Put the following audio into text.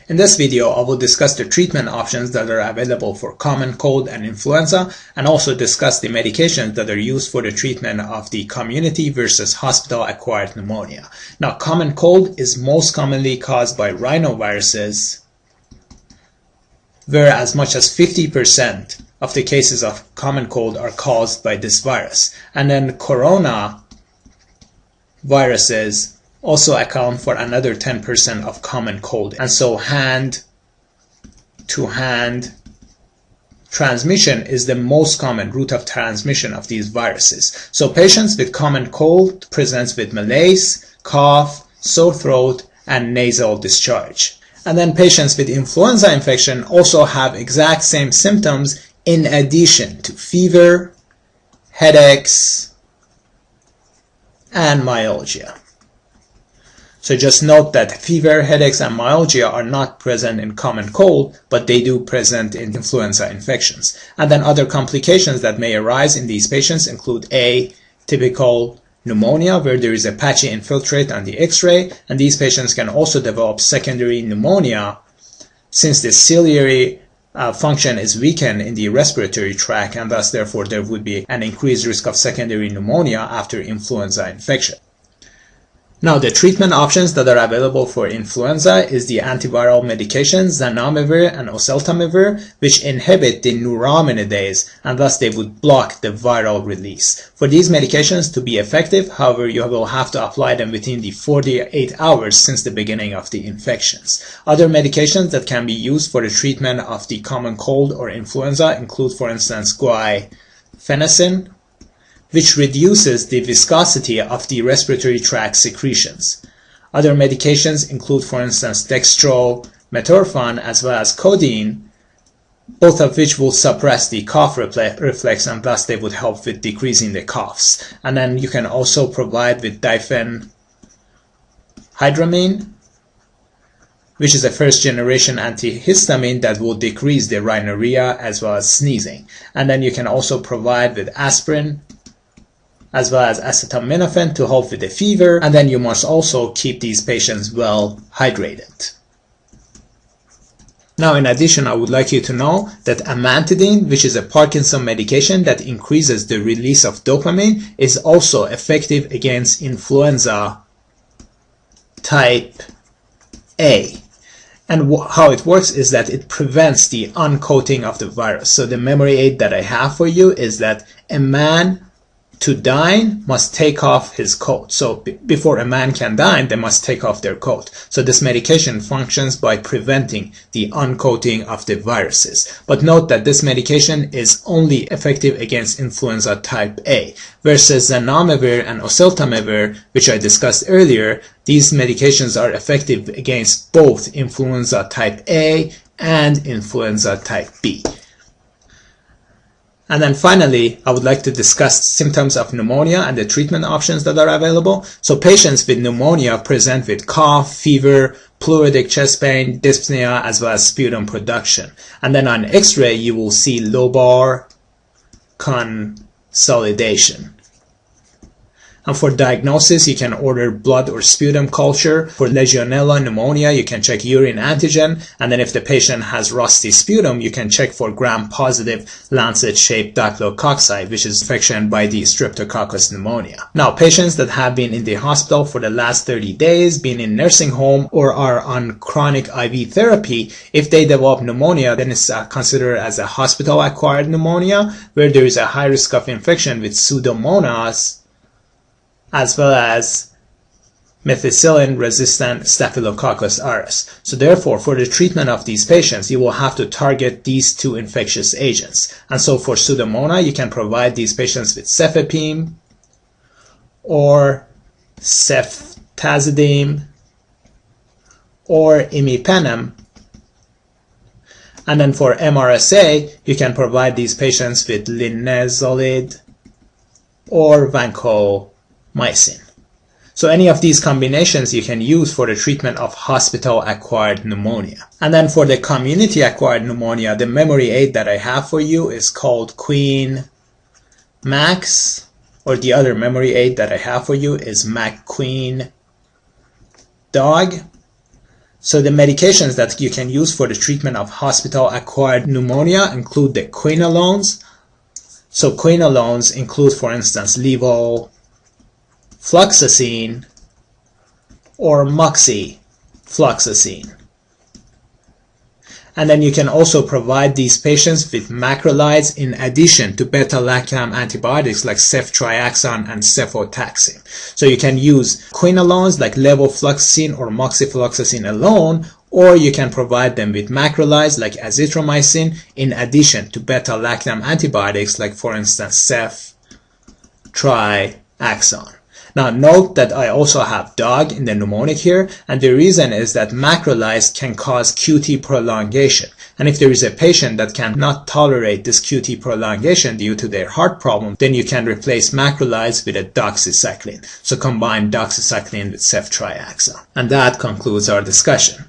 In this video, I will discuss the treatment options that are available for common cold and influenza, and also discuss the medications that are used for the treatment of the community versus hospital-acquired pneumonia. Now, common cold is most commonly caused by rhinoviruses, where as much as 50% of the cases of common cold are caused by this virus. And then corona viruses also account for another 10% of common cold. And so hand-to-hand transmission is the most common route of transmission of these viruses. So patients with common cold presents with malaise, cough, sore throat, and nasal discharge. And then patients with influenza infection also have exact same symptoms in addition to fever, headaches, and myalgia. So just note that fever, headaches, and myalgia are not present in common cold, but they do present in influenza infections. And then other complications that may arise in these patients include typical pneumonia, where there is a patchy infiltrate on the X-ray, and these patients can also develop secondary pneumonia since the ciliary function is weakened in the respiratory tract, and thus therefore there would be an increased risk of secondary pneumonia after influenza infection. Now, the treatment options that are available for influenza is the antiviral medications Zanamivir and Oseltamivir, which inhibit the Neuraminidase, and thus they would block the viral release. For these medications to be effective, however, you will have to apply them within the 48 hours since the beginning of the infections. Other medications that can be used for the treatment of the common cold or influenza include, for instance, guaifenesin, which reduces the viscosity of the respiratory tract secretions. Other medications include, for instance, dextromethorphan as well as codeine, both of which will suppress the cough reflex, and thus they would help with decreasing the coughs. And then you can also provide with diphenhydramine, which is a first-generation antihistamine that will decrease the rhinorrhea as well as sneezing. And then you can also provide with aspirin as well as acetaminophen to help with the fever, and then you must also keep these patients well hydrated. Now, in addition, I would like you to know that Amantadine, which is a Parkinson medication that increases the release of dopamine, is also effective against influenza type A. And how it works is that it prevents the uncoating of the virus. So the memory aid that I have for you is that a man to dine must take off his coat. So before a man can dine, they must take off their coat. So this medication functions by preventing the uncoating of the viruses. But note that this medication is only effective against influenza type A, versus Zanamivir and Oseltamivir, which I discussed earlier. These medications are effective against both influenza type A and influenza type B. And then finally, I would like to discuss symptoms of pneumonia and the treatment options that are available. So patients with pneumonia present with cough, fever, pleuritic chest pain, dyspnea, as well as sputum production. And then on X-ray, you will see lobar consolidation. And for diagnosis, you can order blood or sputum culture. For Legionella pneumonia, you can check urine antigen. And then if the patient has rusty sputum, you can check for gram-positive lancet-shaped diplococci, which is infection by the Streptococcus pneumonia. Now, patients that have been in the hospital for the last 30 days, been in nursing home, or are on chronic IV therapy, if they develop pneumonia, then it's considered as a hospital-acquired pneumonia, where there is a high risk of infection with Pseudomonas, as well as methicillin-resistant Staphylococcus aureus. So therefore, for the treatment of these patients, you will have to target these two infectious agents. And so for Pseudomonas, you can provide these patients with cefepime or ceftazidime or imipenem. And then for MRSA, you can provide these patients with linezolid or vancomycin. So any of these combinations you can use for the treatment of hospital-acquired pneumonia. And then for the community-acquired pneumonia, the memory aid that I have for you is called Queen Max, or the other memory aid that I have for you is McQueen Dog. So the medications that you can use for the treatment of hospital-acquired pneumonia include the quinolones. So quinolones include, for instance, levofloxacin or moxifloxacin. And then you can also provide these patients with macrolides in addition to beta-lactam antibiotics like ceftriaxone and cefotaxime. So you can use quinolones like levofloxacin or moxifloxacin alone, or you can provide them with macrolides like azithromycin in addition to beta-lactam antibiotics like, for instance, ceftriaxone. Now note that I also have dog in the mnemonic here, and the reason is that macrolides can cause QT prolongation. And if there is a patient that cannot tolerate this QT prolongation due to their heart problem, then you can replace macrolides with a doxycycline. So combine doxycycline with ceftriaxone. And that concludes our discussion.